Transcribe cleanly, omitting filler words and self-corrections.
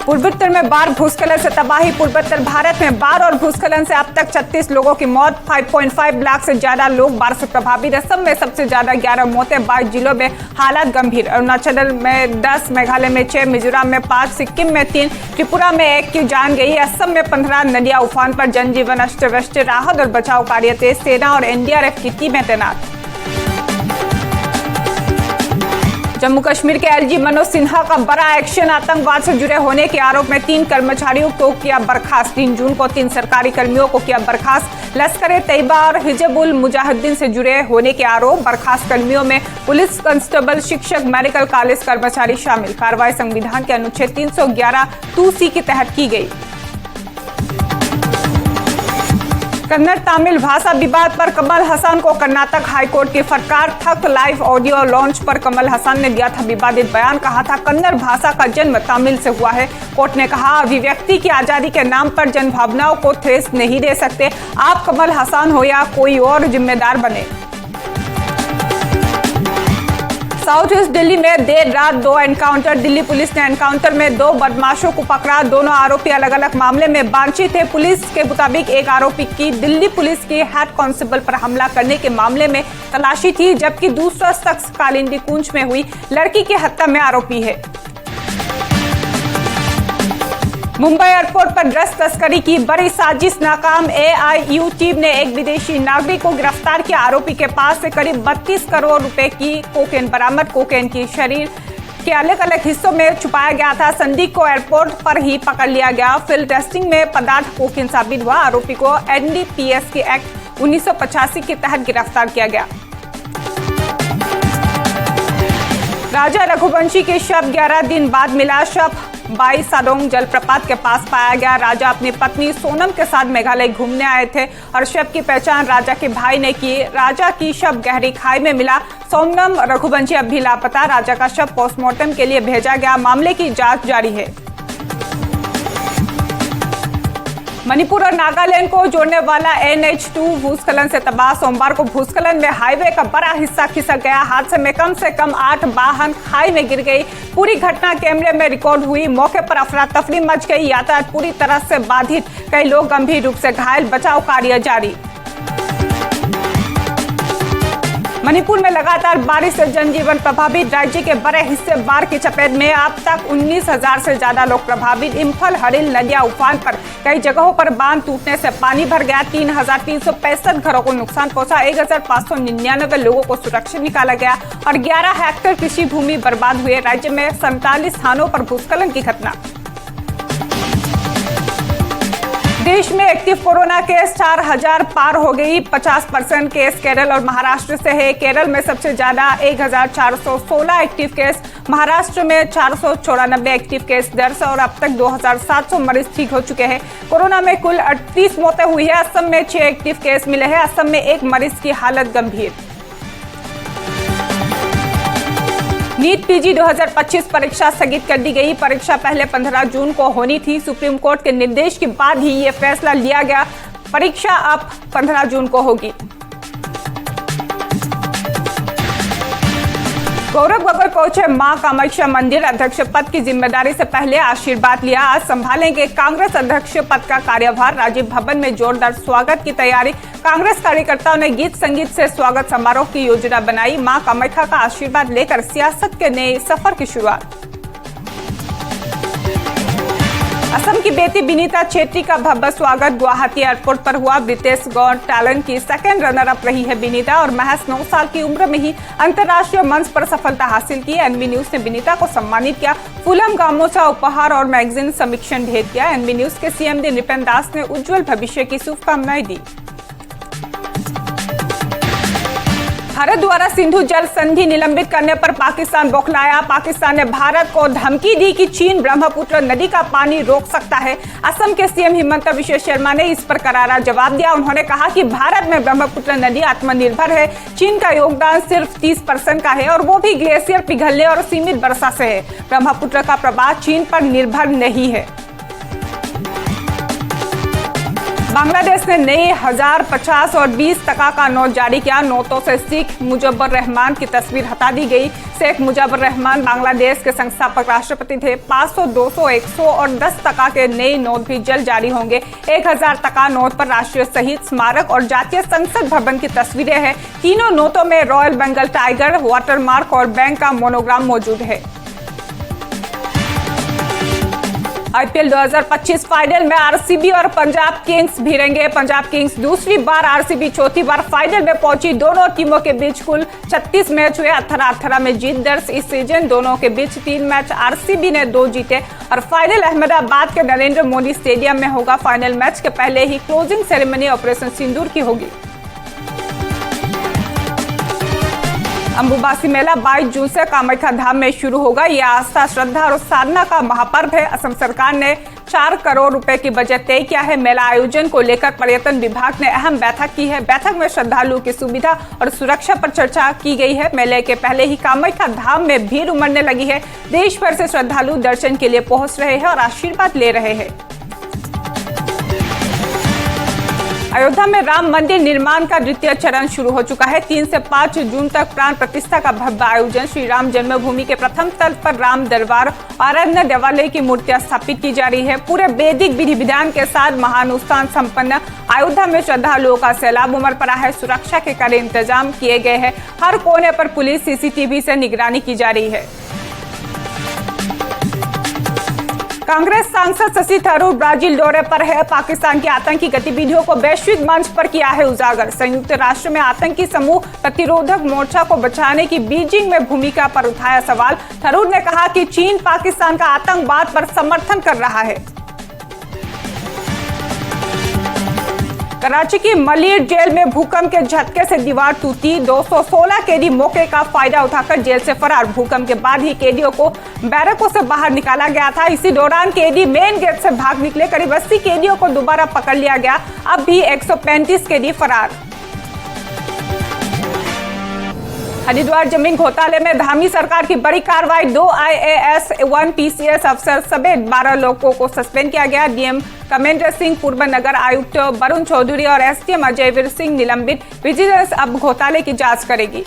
पूर्वोत्तर में बाढ़ भूस्खलन से तबाही। पूर्वोत्तर भारत में बाढ़ और भूस्खलन से अब तक 36 लोगों की मौत। 5.5 लाख से ज्यादा लोग बाढ़ से प्रभावित। असम में सबसे ज्यादा 11 मौतें। 22 जिलों में हालात गंभीर। अरुणाचल में 10, मेघालय में 6, मिजोरम में 5, सिक्किम में 3, त्रिपुरा में 1 की जान गई। असम में 15 नदियां उफान पर। जनजीवन अस्त व्यस्त। राहत और बचाव कार्य तेज। सेना और एनडीआरएफ की टीमें तैनात। जम्मू कश्मीर के एलजी मनोज सिन्हा का बड़ा एक्शन। आतंकवाद से जुड़े होने के आरोप में 3 कर्मचारियों को किया बर्खास्त। 3 जून को 3 सरकारी कर्मियों को किया बर्खास्त। लश्कर तैयबा और हिजबुल मुजाहिदीन से जुड़े होने के आरोप। बर्खास्त कर्मियों में पुलिस कांस्टेबल, शिक्षक, मेडिकल कॉलेज कर्मचारी शामिल। कार्रवाई संविधान के अनुच्छेद 311 2C के तहत की गई। कन्नड़ तमिल भाषा विवाद पर कमल हसन को कर्नाटक हाईकोर्ट की फटकार। ठग लाइव ऑडियो लॉन्च पर कमल हसन ने दिया था विवादित बयान। कहा था कन्नड़ भाषा का जन्म तमिल से हुआ है। कोर्ट ने कहा अभिव्यक्ति की आजादी के नाम पर जन भावनाओं को ठेस नहीं दे सकते। आप कमल हसन हो या कोई और जिम्मेदार बने। साउथ ईस्ट दिल्ली में देर रात 2 एनकाउंटर। दिल्ली पुलिस ने एनकाउंटर में 2 बदमाशों को पकड़ा। दोनों आरोपी अलग अलग मामले में बांछी थे। पुलिस के मुताबिक एक आरोपी की दिल्ली पुलिस के हेड कांस्टेबल पर हमला करने के मामले में तलाशी थी, जबकि दूसरा शख्स कालिंदी कुंज में हुई लड़की की हत्या में आरोपी है। मुंबई एयरपोर्ट पर ड्रग्स तस्करी की बड़ी साजिश नाकाम। एआईयू टीम ने एक विदेशी नागरिक को गिरफ्तार किया। आरोपी के पास से करीब 32 करोड़ रुपए की कोकेन बरामद। कोकेन की शरीर के अलग अलग हिस्सों में छुपाया गया था। संदिग्ध को एयरपोर्ट पर ही पकड़ लिया गया। फील्ड टेस्टिंग में पदार्थ कोकेन साबित हुआ। आरोपी को एनडीपीएस के एक्ट 1985 के तहत गिरफ्तार किया गया। राजा रघुवंशी के शव 11 दिन बाद मिला। शव बाई सादोंग जलप्रपात के पास पाया गया। राजा अपनी पत्नी सोनम के साथ मेघालय घूमने आए थे और शव की पहचान राजा के भाई ने की। राजा की शव गहरी खाई में मिला। सोनम रघुवंशी अब भी लापता। राजा का शव पोस्टमार्टम के लिए भेजा गया। मामले की जांच जारी है। मणिपुर और नागालैंड को जोड़ने वाला NH2 भूस्खलन से तबाह। सोमवार को भूस्खलन में हाईवे का बड़ा हिस्सा खिसक गया। हादसे में कम से कम 8 वाहन खाई में गिर गई। पूरी घटना कैमरे में रिकॉर्ड हुई। मौके पर अफरा तफरी मच गई। यातायात पूरी तरह से बाधित। कई लोग गंभीर रूप से घायल। बचाव कार्य जारी। मणिपुर में लगातार बारिश से जनजीवन प्रभावित। राज्य के बड़े हिस्से बाढ़ की चपेट में। अब तक 19,000 से ज्यादा लोग प्रभावित। इम्फल, हरिल नदियां उफान पर। कई जगहों पर बांध टूटने से पानी भर गया। 3,365 घरों को नुकसान पहुंचा। 1,599 लोगों को सुरक्षित निकाला गया और 11 हेक्टेयर कृषि भूमि बर्बाद हुए। राज्य में 47 स्थानों पर भूस्खलन की घटना। देश में एक्टिव कोरोना केस 4,000 पार हो गई। 50% केस केरल और महाराष्ट्र से है। केरल में सबसे ज्यादा 1,416 एक्टिव केस। महाराष्ट्र में 494 एक्टिव केस दर्ज और अब तक 2,700 मरीज ठीक हो चुके हैं। कोरोना में कुल 38 मौतें हुई है। असम में 6 एक्टिव केस मिले हैं। असम में 1 मरीज की हालत गंभीर। नीट पीजी 2025 परीक्षा स्थगित कर दी गई। परीक्षा पहले 15 जून को होनी थी। सुप्रीम कोर्ट के निर्देश के बाद ही ये फैसला लिया गया। परीक्षा अब 15 जून को होगी। गौरव गोगोई पहुंचे मां कामाख्या मंदिर। अध्यक्ष पद की जिम्मेदारी से पहले आशीर्वाद लिया। आज संभालेंगे कांग्रेस अध्यक्ष पद का कार्यभार। राजीव भवन में जोरदार स्वागत की तैयारी। कांग्रेस कार्यकर्ताओं ने गीत संगीत से स्वागत समारोह की योजना बनाई। मां कामाख्या का आशीर्वाद लेकर सियासत के नए सफर की शुरुआत। असम की बेटी विनीता छेत्री का भव्य स्वागत गुवाहाटी एयरपोर्ट पर हुआ। ब्रिटिश गॉट टैलेंट की सेकंड रनर अप रही है विनीता और महज 9 साल की उम्र में ही अंतर्राष्ट्रीय मंच पर सफलता हासिल की। एनबी न्यूज ने विनीता को सम्मानित किया। फूलम गामोचा उपहार और मैगजीन समीक्षण भेंट किया। एनबी न्यूज के सीएमडी निपेन दास ने उज्जवल भविष्य की शुभकामनाएं दी। भारत द्वारा सिंधु जल संधि निलंबित करने पर पाकिस्तान बौखलाया। पाकिस्तान ने भारत को धमकी दी कि चीन ब्रह्मपुत्र नदी का पानी रोक सकता है। असम के सीएम हिमंता बिश्व शर्मा ने इस पर करारा जवाब दिया। उन्होंने कहा कि भारत में ब्रह्मपुत्र नदी आत्मनिर्भर है। चीन का योगदान सिर्फ 30% का है और वो भी ग्लेशियर पिघलने और सीमित वर्षा से है। ब्रह्मपुत्र का प्रवाह चीन पर निर्भर नहीं है। बांग्लादेश ने नए 1000, 50 और 20 टका का नोट जारी किया। नोटों से शेख मुजफ्फर रहमान की तस्वीर हटा दी गई। शेख मुजफ्फर रहमान बांग्लादेश के संस्थापक राष्ट्रपति थे। 500, 200, 100 और 10 टका के नए नोट भी जल्द जारी होंगे। 1000 टका नोट पर राष्ट्रीय शहीद स्मारक और जातीय संसद भवन की तस्वीरें हैं। तीनों नोटों में रॉयल बंगाल टाइगर, वाटरमार्क और बैंक का मोनोग्राम मौजूद है। आईपीएल 2025 फाइनल में आरसीबी और पंजाब किंग्स भिड़ेंगे। पंजाब किंग्स दूसरी बार, आरसीबी चौथी बार फाइनल में पहुंची। दोनों टीमों के बीच कुल 36 मैच हुए। 18-18 में जीत दर्ज। इस सीजन दोनों के बीच 3 मैच आरसीबी ने 2 जीते और फाइनल अहमदाबाद के नरेंद्र मोदी स्टेडियम में होगा। फाइनल मैच के पहले ही क्लोजिंग सेरेमनी ऑपरेशन सिंदूर की होगी। अंबुबासी मेला 22 जून से कामाख्या धाम में शुरू होगा। यह आस्था, श्रद्धा और साधना का महापर्व है। असम सरकार ने 4 करोड़ रुपए की बजट तय किया है। मेला आयोजन को लेकर पर्यटन विभाग ने अहम बैठक की है। बैठक में श्रद्धालुओं की सुविधा और सुरक्षा पर चर्चा की गई है। मेले के पहले ही कामाख्या धाम में भीड़ उमड़ने लगी है। देश भर से श्रद्धालु दर्शन के लिए पहुंच रहे हैं और आशीर्वाद ले रहे हैं। अयोध्या में राम मंदिर निर्माण का द्वितीय चरण शुरू हो चुका है। 3 से 5 जून तक प्राण प्रतिष्ठा का भव्य आयोजन। श्री राम जन्मभूमि के प्रथम तल पर राम दरबार और अन्य देवालय की मूर्तियां स्थापित की जा रही है। पूरे वैदिक विधि विधान के साथ महानुष्ठान संपन्न अयोध्या में श्रद्धालुओं का सैलाब उमड़ पड़ा है। सुरक्षा के कड़े इंतजाम किए गए हैं। हर कोने पर पुलिस सीसीटीवी से निगरानी की जा रही है। कांग्रेस सांसद शशि थरूर ब्राजील दौरे पर है। पाकिस्तान की आतंकी गतिविधियों को वैश्विक मंच पर किया है उजागर। संयुक्त राष्ट्र में आतंकी समूह प्रतिरोधक मोर्चा को बचाने की बीजिंग में भूमिका पर उठाया सवाल। थरूर ने कहा कि चीन पाकिस्तान का आतंकवाद पर समर्थन कर रहा है। कराची की मलिर जेल में भूकंप के झटके से दीवार टूटी। 216 कैदी मौके का फायदा उठाकर जेल से फरार। भूकंप के बाद ही कैदियों को बैरकों से बाहर निकाला गया था। इसी दौरान कैदी मेन गेट से भाग निकले। करीब 80 कैदियों को दोबारा पकड़ लिया गया। अब भी 135 कैदी फरार। हरिद्वार जमीन घोटाले में धामी सरकार की बड़ी कार्रवाई। 2 IAS, 1 PCS अफसर समेत 12 लोगों को सस्पेंड किया गया। डीएम कमेंद्र सिंह, पूर्व नगर आयुक्त वरुण चौधरी और एसडीएम अजयवीर सिंह निलंबित। विजिलेंस अब घोटाले की जांच करेगी।